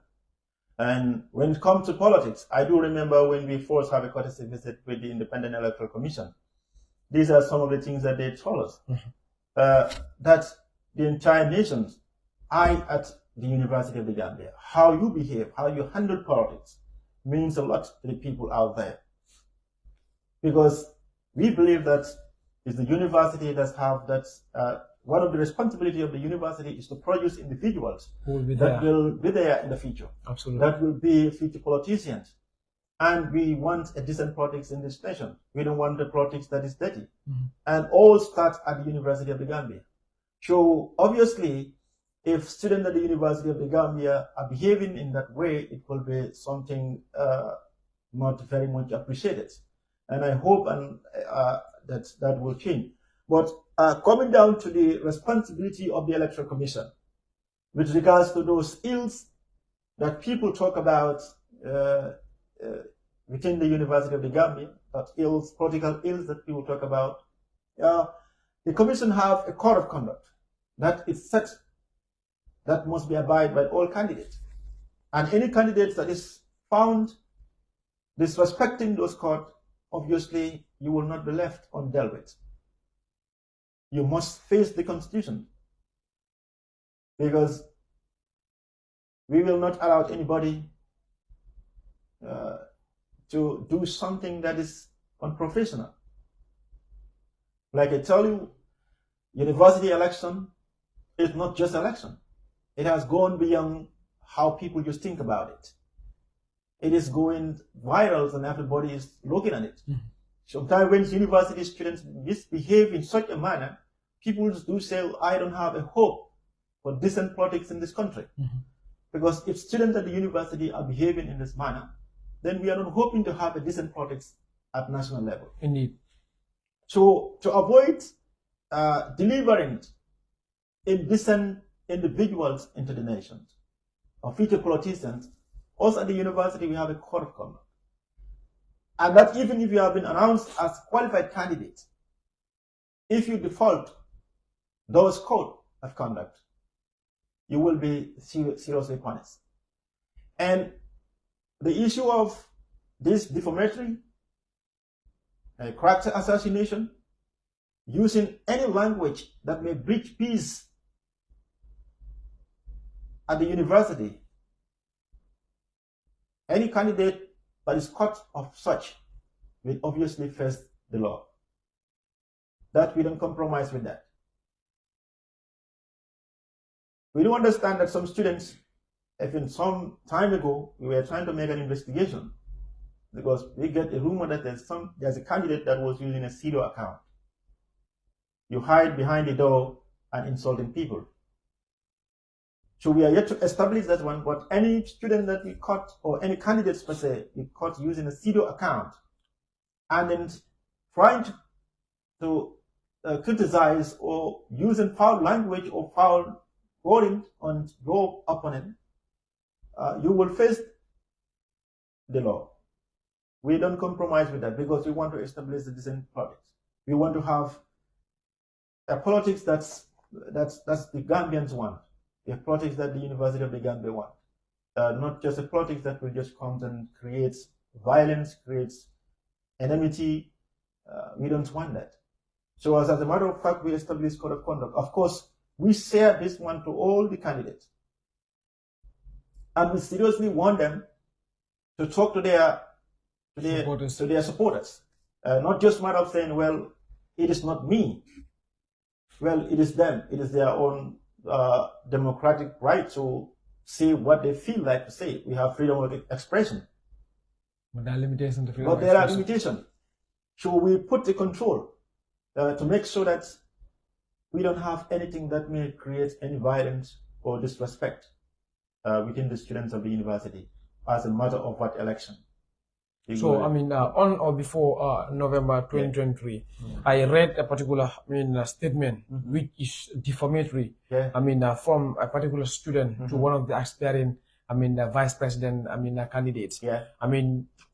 And when it comes to politics, I do remember when we first had a courtesy visit with the Independent Electoral Commission. These are some of the things that they told us. That the entire nation eye at the University of the Gambia. How you behave, how you handle politics means a lot to the people out there. Because we believe that it's the university that have that, one of the responsibility of the university is to produce individuals will be there in the future. Absolutely. That will be future politicians. And we want a decent politics in this nation. We don't want the politics that is dirty. And all starts at the University of the Gambia. So obviously, if students at the University of the Gambia are behaving in that way, it will be something not very much appreciated. And I hope that will change. But coming down to the responsibility of the Electoral Commission, with regards to those ills that people talk about within the University of the Gambia, that ills, political ills that people talk about, the Commission have a code of conduct that is set, that must be abided by all candidates. And any candidate that is found disrespecting those courts, obviously you will not be left undealt with. You must face the Constitution, because we will not allow anybody to do something that is unprofessional. Like I tell you, university election is not just election. It has gone beyond how people just think about it. It is going viral and everybody is looking at it. Mm-hmm. Sometimes when university students misbehave in such a manner, people do say, I don't have a hope for decent politics in this country. Mm-hmm. Because if students at the university are behaving in this manner, then we are not hoping to have a decent politics at national level. Indeed. So to avoid delivering indecent individuals into the nation, or future politicians, also at the university we have a code of conduct. And that even if you have been announced as qualified candidate, if you default those code of conduct, you will be seriously punished. And the issue of this defamatory, character assassination, using any language that may breach peace at the university, any candidate that is caught of such will obviously face the law. That we don't compromise with that. We do understand that some students, even some time ago, we were trying to make an investigation because we get a rumor that there's a candidate that was using a pseudo account. You hide behind the door and insulting people. So we are yet to establish that one, but any student that we caught, or any candidates per se, we caught using a pseudo account and then trying to criticize or using foul language or foul wording on your opponent, you will face the law. We don't compromise with that because we want to establish a decent politics. We want to have a politics that's the Gambians want. A politics that the University of the Gambia want. Not just a politics that will just come and creates violence, creates enmity. We don't want that. So as a matter of fact, we established code of conduct. Of course, we share this one to all the candidates. And we seriously want them to talk to their supporters. Not just a matter of saying, well, it is not me. Well, it is them. It is their own democratic right to say what they feel like to say. We have freedom of expression. But there are limitations to freedom of expression. But there are limitations. So we put the control to make sure that we don't have anything that may create any violence or disrespect within the students of the university as a matter of what election. So, I mean, on or before November 2023, yeah. I read a particular, statement which is defamatory. Yeah. From a particular student to one of the aspiring, the vice president, candidates. Yeah.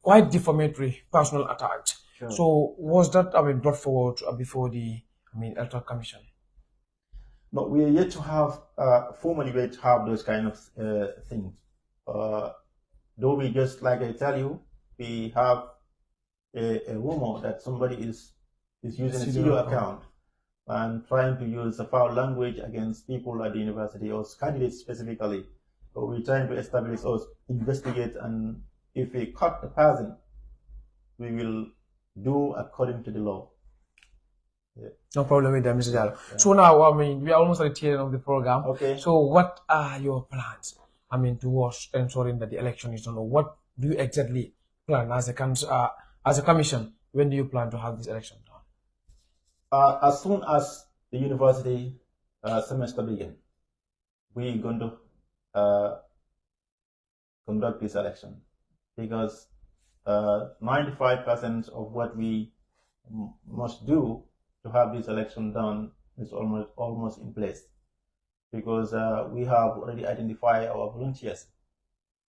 Quite defamatory, personal attacks. Sure. So, was that, brought forward before the, Electoral Commission? But we are yet to have, formally yet to have those kind of things. Though we just, like I tell you, we have a rumor that somebody is using a pseudo account and trying to use a foul language against people at the university or candidates specifically. So we're trying to establish or investigate, and if we caught the person, we will do according to the law. Yeah. No problem with that, Mr. Jallow. Yeah. So now, we are almost at the tail end of the program. Okay. So what are your plans? Towards ensuring that the election is done? What do you exactly plan as a commission? When do you plan to have this election done? As soon as the university semester begins, we're going to conduct this election because 95% of what we must do to have this election done is almost in place, because we have already identified our volunteers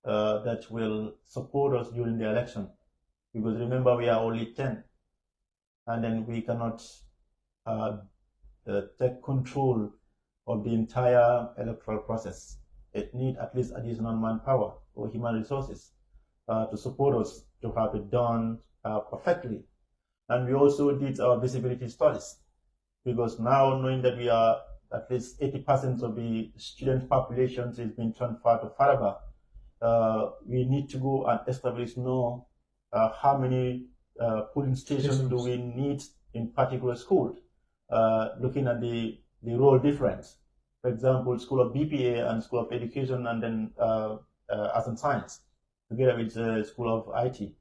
that will support us during the election. Because remember, we are only 10, and then we cannot take control of the entire electoral process. It needs at least additional manpower. or human resources to support us to have it done perfectly. And we also did our visibility studies, because now knowing that we are at least 80% of the student population is being transferred to Faraba, we need to go and establish how many polling stations do we need in particular school, looking at the role difference. For example, School of BPA and School of Education, and then Arts and Science, together with the School of IT.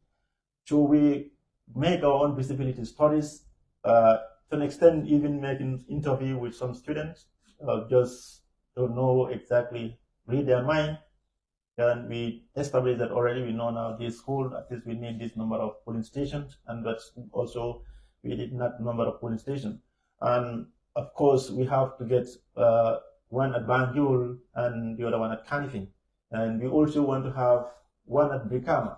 So we make our own visibility studies, to an extent even making interview with some students, just to know exactly, read their mind. And we established that already. We know now this school, at least we need this number of polling stations, and that's also we did not number of polling stations. And of course, we have to get one at Banjul and the other one at Kanifing. And we also want to have one at Brikama,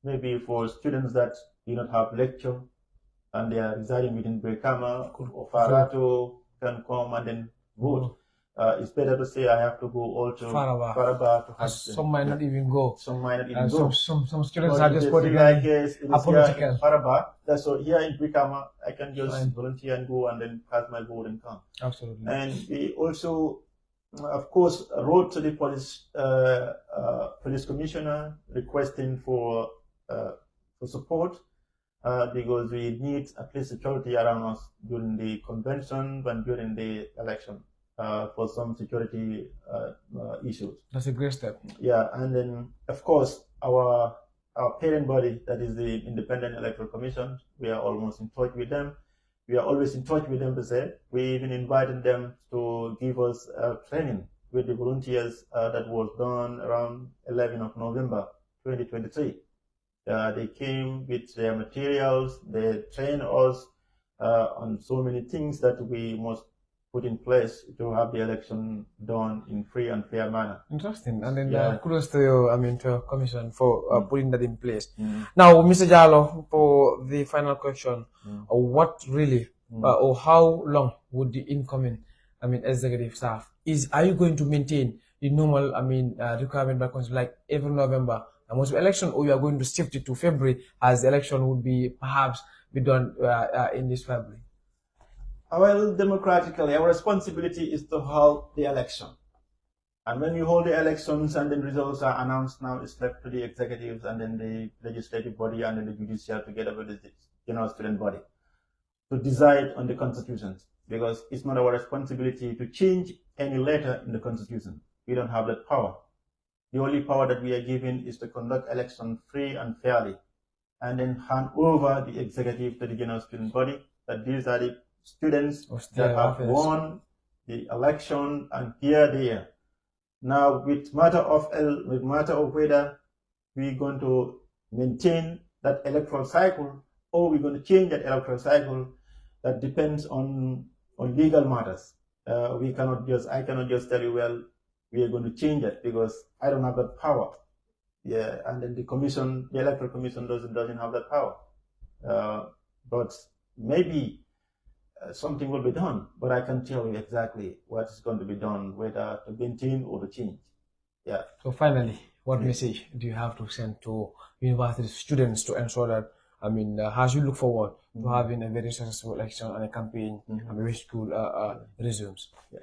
maybe for students that do not have lecture and they are residing within Brikama or Farato can come and then vote. It's better to say I have to go all to Faraba to have some might not even go. Some might not even go. Some students are just political. Faraba. That's so here in Brikama, I can just volunteer and go and then cast my vote and come. Absolutely. And we also, of course, wrote to the police commissioner requesting for support, because we need at least security around us during the convention and during the election, for some security issues. That's a great step. Yeah, and then of course our parent body, that is the Independent Electoral Commission, we are almost in touch with them. We are always in touch with them to say. We even invited them to give us training with the volunteers that was done around 11 of November 2023. They came with their materials, they trained us on so many things that we must put in place to have the election done in free and fair manner. Interesting. And then kudos to you, to your commission for putting that in place. Now, Mr. Jallo, for the final question, what really or how long would the incoming executive staff are you going to maintain the normal requirement by council, like every November most election, or you are going to shift it to February, as the election would be perhaps be done in this February? Well, democratically, our responsibility is to hold the election. And when you hold the elections and then results are announced, now it's left to the executives and then the legislative body and then the judicial together with the general student body to decide on the constitutions, because it's not our responsibility to change any letter in the constitution. We don't have that power. The only power that we are given is to conduct election free and fairly, and then hand over the executive to the general student body, that these are the students that have won the election and here they are. Now, with matter of whether we're going to maintain that electoral cycle or we're going to change that electoral cycle, that depends on legal matters. I cannot just tell you, well, we are going to change it, because I don't have that power. Yeah, and then the electoral commission doesn't have that power. But maybe something will be done, but I can tell you exactly what is going to be done, whether to maintain or to change. Yeah. So finally, what message do you have to send to university students to ensure that, as you look forward to having a very successful election and a campaign, which school resumes? Yeah.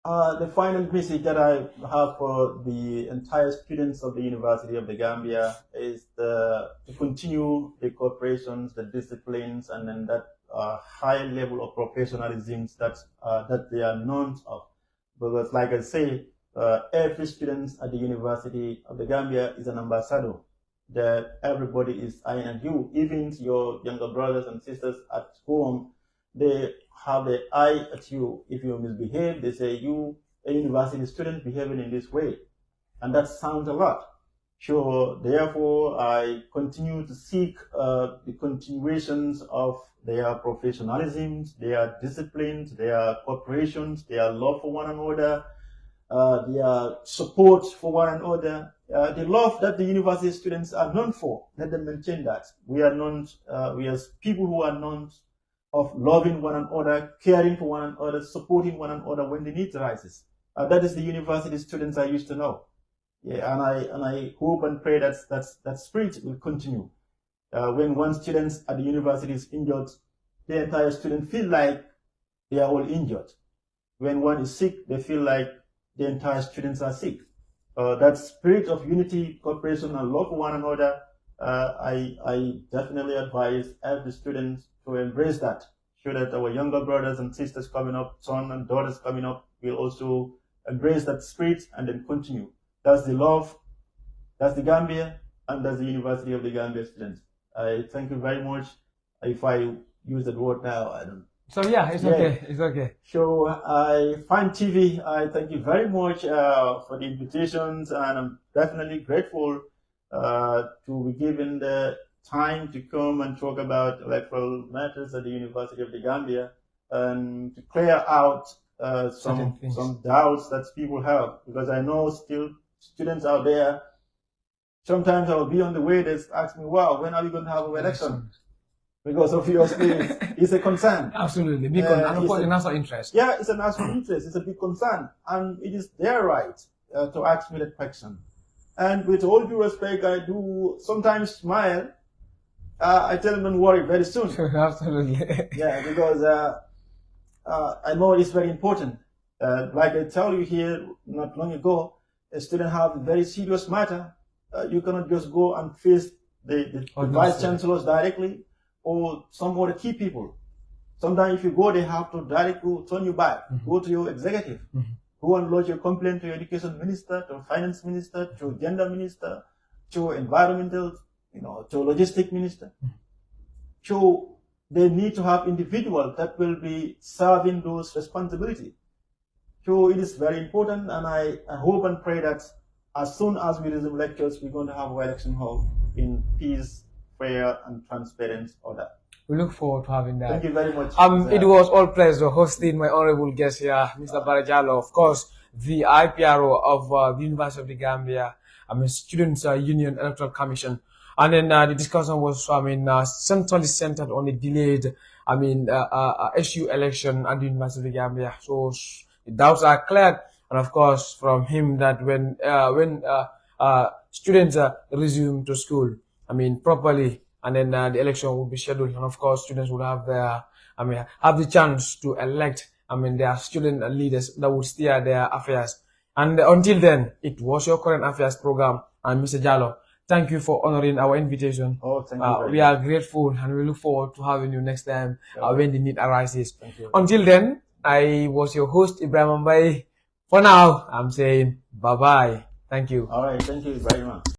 The final message that I have for the entire students of the University of the Gambia is to continue the cooperations, the disciplines, and then that high level of professionalism that they are known of. Because, like I say, every student at the University of the Gambia is an ambassador. That everybody is eyeing at you, even your younger brothers and sisters at home. They have their eye at you. If you misbehave, they say you, a university student, behaving in this way. And that sounds a lot. So therefore, I continue to seek the continuations of their professionalism, their disciplines, their cooperations, their love for one another, their support for one another, the love that the university students are known for. Let them maintain that. We are known, we as people who are known of loving one another, caring for one another, supporting one another when the need arises. That is the university students I used to know. Yeah, and I hope and pray that spirit will continue. When one student at the university is injured, the entire student feel like they are all injured. When one is sick, they feel like the entire students are sick. That spirit of unity, cooperation, and love for one another, I definitely advise every student to embrace that, so that our younger brothers and sisters coming up, sons and daughters coming up, will also embrace that spirit and then continue. That's the love, that's the Gambia, and that's the University of the Gambia students. I thank you very much. If I use that word now, I don't. So yeah, it's okay. It's okay. So Fine TV, I thank you very much for the invitations, and I'm definitely grateful to be given the time to come and talk about electoral matters at the University of the Gambia and to clear out some doubts that people have, because I know still students out there. Sometimes I'll be on the way, they ask me, wow, when are we going to have an election? Because obviously it's a concern. Absolutely. Because a national interest. Yeah, it's a national interest. It's a big concern. And it is their right to ask me that question. And with all due respect, I do sometimes smile. I tell them, don't worry, very soon. Absolutely. Yeah, because I know it's very important. Like I tell you here not long ago, a student have a very serious matter. You cannot just go and face the vice chancellors directly or some other key people. Sometimes if you go, they have to directly turn you back. Go to your executive. Go and lodge your complaint to your education minister, to finance minister, to gender minister, to environmental, to logistic minister. So they need to have individuals that will be serving those responsibilities. So it is very important, and I hope and pray that as soon as we resume lectures, we're going to have our election hall in peace, fair, and transparent order. We look forward to having that. Thank you very much. It was all pleasure hosting my honorable guest here, Mr. Barajalo, of course, the IPRO of the University of the Gambia, Students' Union Electoral Commission. And then the discussion was, centrally centered on the delayed, SU election at the University of the Gambia. So the doubts are cleared. And of course, from him that when students resume to school, properly, and then the election will be scheduled, and of course, students will have their, have the chance to elect, their student leaders that would steer their affairs. And until then, it was your current affairs program, and Mr. Jallo, thank you for honoring our invitation. Oh, thank you. We are grateful, and we look forward to having you next time when the need arises. Thank you. Until then, I was your host, Ibrahim Mbaye. For now, I'm saying bye-bye. Thank you. All right. Thank you very much.